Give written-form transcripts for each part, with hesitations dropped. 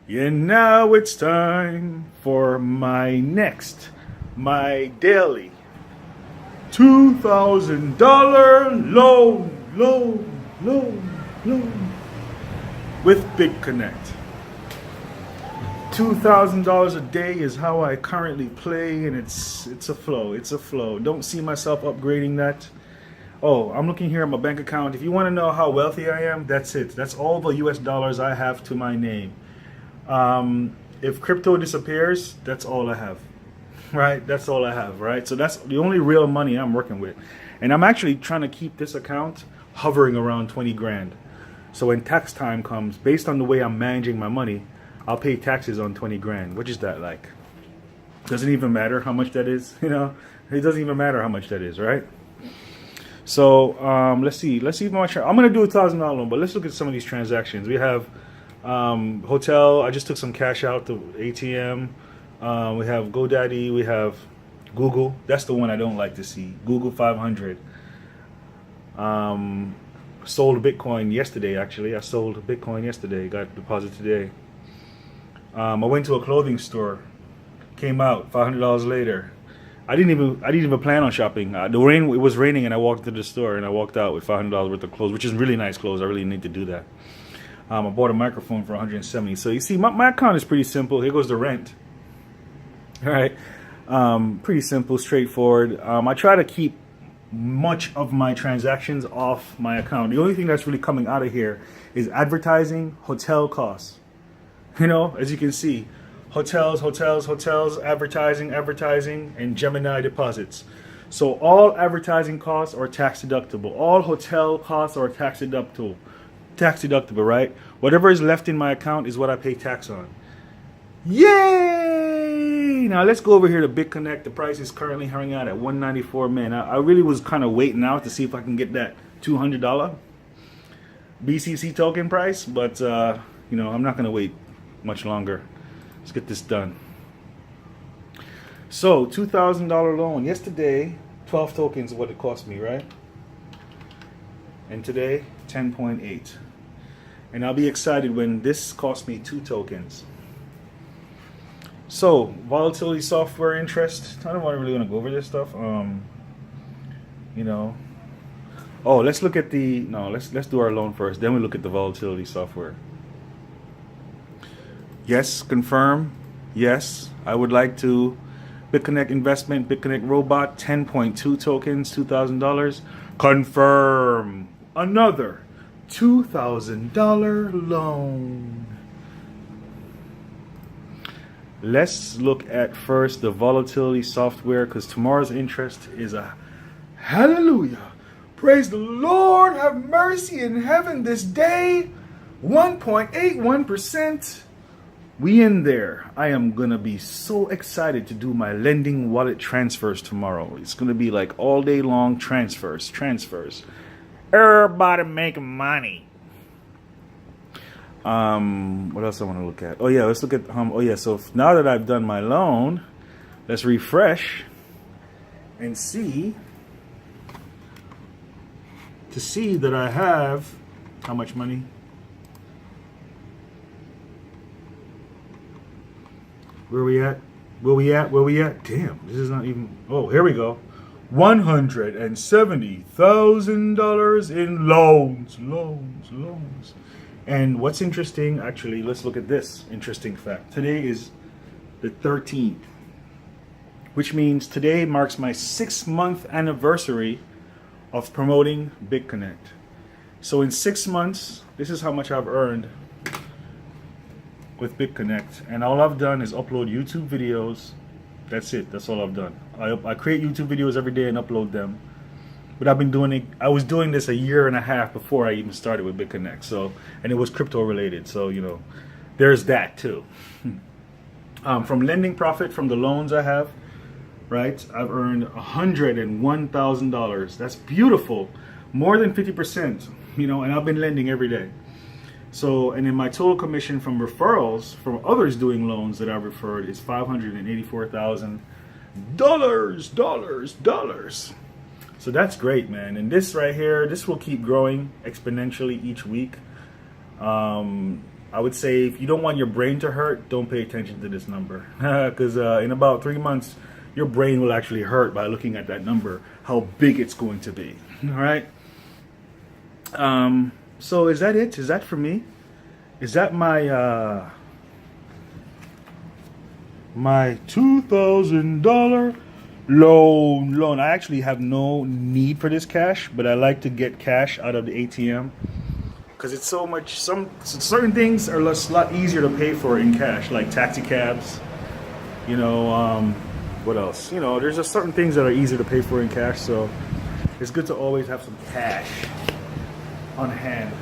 And now it's time for my daily $2,000 loan with BitConnect. $2,000 a day is how I currently play, and it's a flow. It's a flow. Don't see myself upgrading that. Oh, I'm looking here at my bank account. If you want to know how wealthy I am, that's it. That's all the US dollars I have to my name. If crypto disappears, that's all I have. Right? That's all I have, right? So that's the only real money I'm working with. And I'm actually trying to keep this account hovering around 20 grand. So when tax time comes, based on the way I'm managing my money, I'll pay taxes on 20 grand. What is that like? Doesn't even matter how much that is, you know? It doesn't even matter how much that is, right? So let's see if I'm gonna do $1,000 loan, but let's look at some of these transactions. We have hotel. I just took some cash out to ATM. We have GoDaddy. We have Google. That's the one I don't like to see. Google 500. Sold Bitcoin yesterday. Actually, I sold Bitcoin yesterday. Got deposit today. I went to a clothing store. Came out $500 later. I didn't even plan on shopping. It was raining, and I walked into the store and I walked out with $500 worth of clothes, which is really nice clothes. I really need to do that. I bought a microphone for 170. So you see, my account is pretty simple. Here goes the rent. All right, pretty simple, straightforward. I try to keep much of my transactions off my account. The only thing that's really coming out of here is advertising, hotel costs. You know, as you can see. Hotels, advertising, and Gemini deposits. So all advertising costs are tax deductible. All hotel costs are tax deductible. Tax deductible, right? Whatever is left in my account is what I pay tax on. Yay! Now let's go over here to BitConnect. The price is currently hanging out at 194. Man, I really was kind of waiting out to see if I can get that $200 BCC token price, but you know, I'm not gonna wait much longer. Let's get this done. So, $2,000 loan. Yesterday, 12 tokens is what it cost me, right? And today, 10.8. And I'll be excited when this cost me 2 tokens. So, volatility software interest. I don't really want to go over this stuff. You know. Oh, let's look at let's do our loan first. Then we look at the volatility software. Yes, confirm. Yes, I would like to. BitConnect investment, BitConnect robot, 10.2 tokens, $2,000. Confirm. Another $2,000 loan. Let's look at first the volatility software, because tomorrow's interest is a hallelujah. Praise the Lord, have mercy in heaven this day. 1.81%. We in there. I am going to be so excited to do my lending wallet transfers tomorrow. It's going to be like all day long transfers. Everybody making money. What else I want to look at? Oh yeah, let's look at so now that I've done my loan, let's refresh and see that I have how much money? Where we at? Damn, this is not even. Oh, here we go. $170,000 in loans. And what's interesting, actually, let's look at this interesting fact. Today is the 13th, which means today marks my 6-month anniversary of promoting BitConnect. So in 6 months, this is how much I've earned with BitConnect, and all I've done is upload YouTube videos. That's it. That's all I've done. I create YouTube videos every day and upload them. But I've been doing it. I was doing this 1.5 years before I even started with BitConnect. So, and it was crypto related. So, you know, there's that too. From lending profit from the loans I have, right? I've earned $101,000. That's beautiful. More than 50%. You know, and I've been lending every day. So, and then my total commission from referrals from others doing loans that I've referred is $584,000. So that's great, man. And this right here, this will keep growing exponentially each week. I'm I would say if you don't want your brain to hurt, don't pay attention to this number. Because in about 3 months, your brain will actually hurt by looking at that number, how big it's going to be. All right. So is that it? Is that for me? Is that my my $2,000 loan? I actually have no need for this cash, but I like to get cash out of the ATM because it's so much. Certain things are a lot easier to pay for in cash, like taxi cabs. You know, what else? You know, there's just certain things that are easier to pay for in cash, so it's good to always have some cash on hand.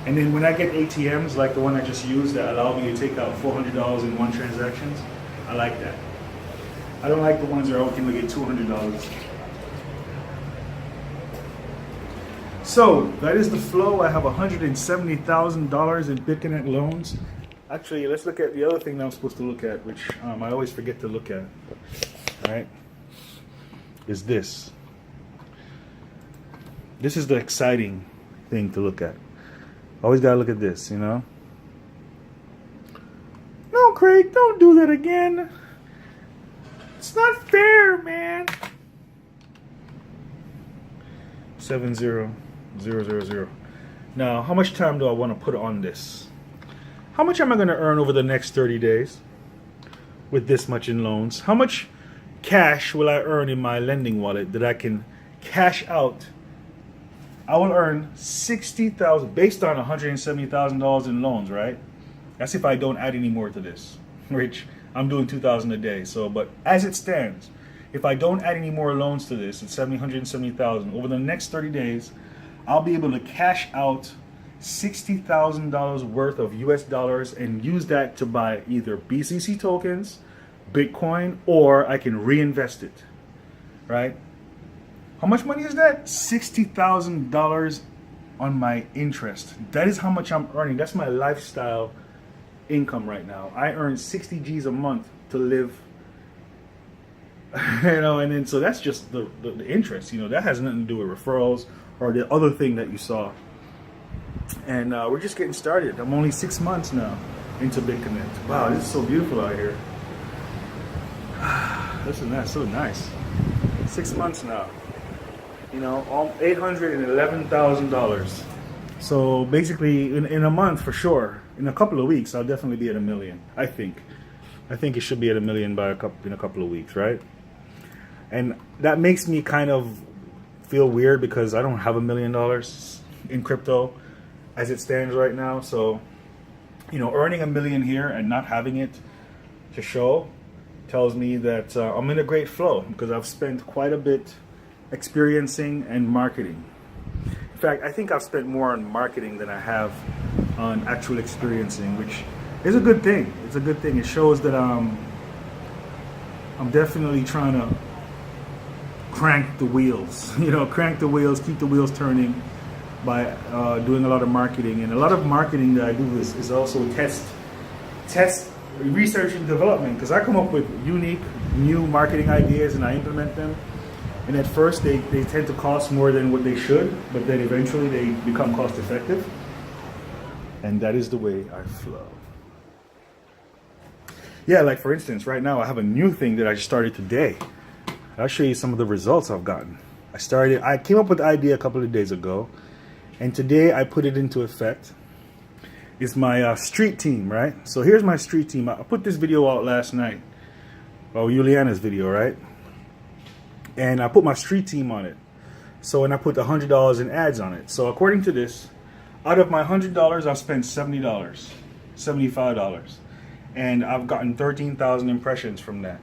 And then when I get ATMs like the one I just used that allow me to take out $400 in one transaction, I like that. I don't like the ones that are only get $200. So that is the flow. I have $170,000 in BitConnect loans. Actually, let's look at the other thing that I'm supposed to look at, which I always forget to look at. All right, is this. This is the exciting thing to look at. Always gotta look at this, you know. No, Craig, don't do that again. It's not fair, man. 70000. Now, how much time do I want to put on this? How much am I going to earn over the next 30 days with this much in loans? How much cash will I earn in my lending wallet that I can cash out? I will earn $60,000 based on $170,000 in loans, right? That's if I don't add any more to this, which I'm doing $2,000 a day. So, but as it stands, if I don't add any more loans to this, it's $170,000. Over the next 30 days, I'll be able to cash out $60,000 worth of US dollars and use that to buy either BCC tokens, Bitcoin, or I can reinvest it, right? How much money is that? $60,000 on my interest. That is how much I'm earning. That's my lifestyle income right now. I earn 60 G's a month to live. You know, and then so that's just the interest. You know, that has nothing to do with referrals or the other thing that you saw. And we're just getting started. I'm only 6 months now into BitConnect. Wow, this is so beautiful out here. Listen, that's so nice. 6 months now. You know, $811,000. So basically, in a month for sure, in a couple of weeks, I'll definitely be at $1 million. I think it should be at $1 million in a couple of weeks, right? And that makes me kind of feel weird because I don't have $1 million in crypto as it stands right now. So, you know, earning $1 million here and not having it to show tells me that I'm in a great flow because I've spent quite a bit experiencing and marketing. In fact, I think I've spent more on marketing than I have on actual experiencing, which is a good thing. It's a good thing. It shows that I'm definitely trying to crank the wheels. You know, crank the wheels, keep the wheels turning by doing a lot of marketing. And a lot of marketing that I do is also test research and development, because I come up with unique new marketing ideas and I implement them. And at first they tend to cost more than what they should, but then eventually they become cost effective. And that is the way I flow. Yeah, like for instance, right now I have a new thing that I just started today. I'll show you some of the results I've gotten. I came up with the idea a couple of days ago, and today I put it into effect. It's my street team, right? So here's my street team. I put this video out last night. Well, Juliana's video, right? And I put my street team on it. So, and I put $100 in ads on it. So according to this, out of my $100, I've spent $70, $75. And I've gotten 13,000 impressions from that.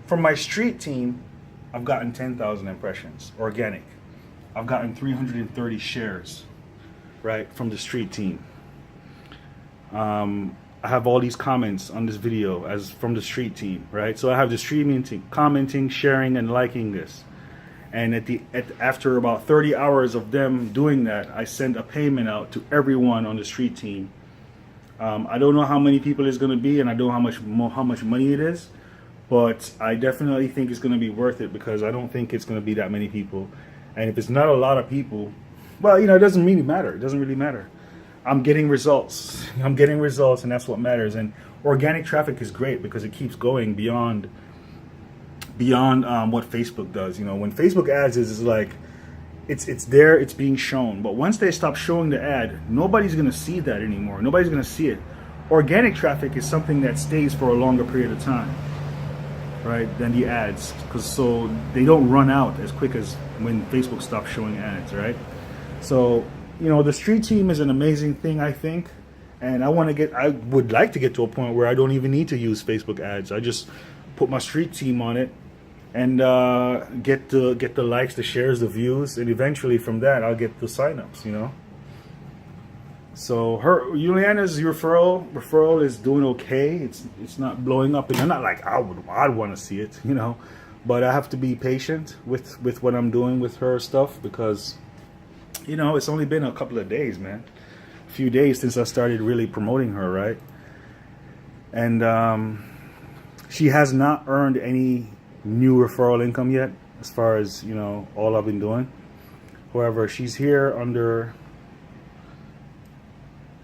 From my street team, I've gotten 10,000 impressions, organic. I've gotten 330 shares, right, from the street team. I have all these comments on this video as from the street team, right? So I have the streaming team commenting, sharing, and liking this. And after about 30 hours of them doing that, I send a payment out to everyone on the street team. I don't know how many people it's going to be, and I don't know how much money it is, but I definitely think it's going to be worth it because I don't think it's going to be that many people. And if it's not a lot of people, well, you know, it doesn't really matter. It doesn't really matter. I'm getting results. I'm getting results, and that's what matters. And organic traffic is great because it keeps going beyond what Facebook does. You know, when Facebook ads is like, it's there, it's being shown. But once they stop showing the ad, nobody's gonna see that anymore. Nobody's gonna see it. Organic traffic is something that stays for a longer period of time, right, than the ads, because so they don't run out as quick as when Facebook stops showing ads, right? So, you know, the street team is an amazing thing, I think, and I would like to get to a point where I don't even need to use Facebook ads. I just put my street team on it and get the likes, the shares, the views, and eventually from that I'll get the signups, you know. So Juliana's referral is doing okay. It's not blowing up, and I'm not like I'd want to see it, you know, but I have to be patient with what I'm doing with her stuff because, you know, it's only been a couple of days, man, a few days since I started really promoting her, right? And she has not earned any new referral income yet, as far as, you know, all I've been doing. However, she's here under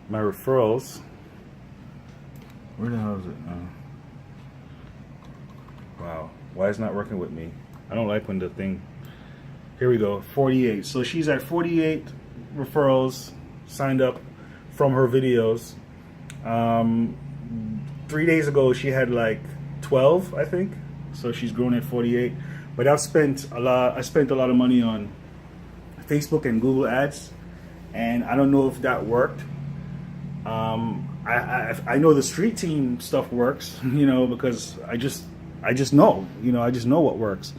my referrals. Where the hell is it now? Wow, why is it not working with me? I don't like when the thing. Here we go, 48. So she's at 48 referrals signed up from her videos. 3 days ago she had like 12, I think. So she's grown at 48. But I spent a lot of money on Facebook and Google ads, and I don't know if that worked. I know the street team stuff works, you know, because I just know, you know, I just know what works.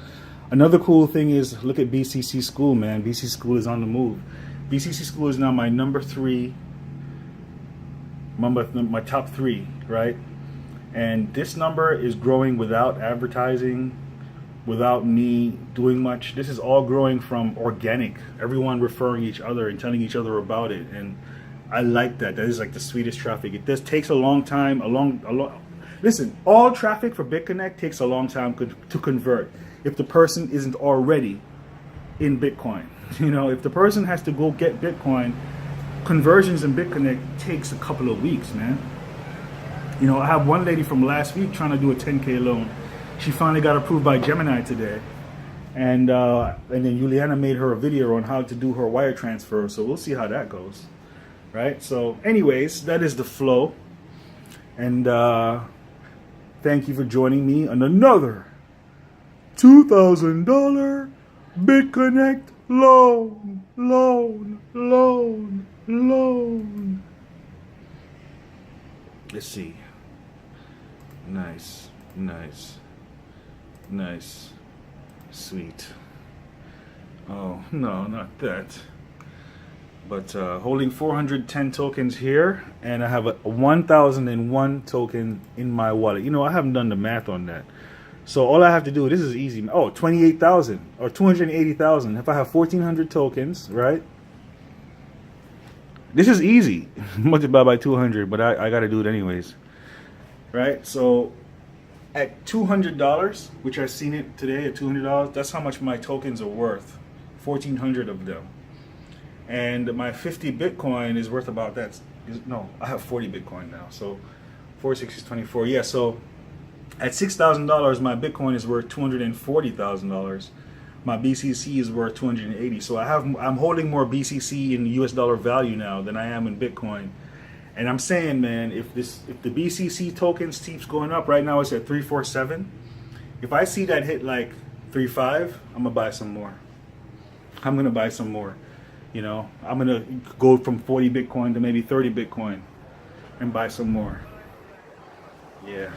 Another cool thing is, look at BCC School, man. BCC School is on the move. BCC School is now my my top 3, right? And this number is growing without advertising, without me doing much. This is all growing from organic, everyone referring each other and telling each other about it. And I like that. That is like the sweetest traffic. It just takes a long time, listen, all traffic for BitConnect takes a long time to convert if the person isn't already in Bitcoin. You know, if the person has to go get Bitcoin, conversions in BitConnect takes a couple of weeks, man. You know, I have one lady from last week trying to do a 10K loan. She finally got approved by Gemini today. And then Juliana made her a video on how to do her wire transfer. So we'll see how that goes. Right? So anyways, that is the flow. And thank you for joining me on another $2,000 BitConnect loan. Let's see. Nice. Sweet. Oh, no, not that. But holding 410 tokens here, and I have a 1,001 token in my wallet. You know, I haven't done the math on that. So all I have to do, this is easy. Oh, 28,000 or 280,000. If I have 1,400 tokens, right? This is easy. Multiply by 200, but I got to do it anyways. Right? So at $200, which I've seen it today at $200, that's how much my tokens are worth. 1,400 of them. And my 50 Bitcoin is worth about that. No, I have 40 Bitcoin now. So 460 is 24. Yeah, so at $6,000, my Bitcoin is worth $240,000. My BCC is worth 280. So I'm holding more BCC in US dollar value now than I am in Bitcoin. And I'm saying, man, if the BCC tokens keeps going up, right now it's at 347. If I see that hit like 3.5, I'm gonna buy some more. I'm gonna buy some more. You know, I'm gonna go from 40 Bitcoin to maybe 30 Bitcoin and buy some more. Yeah.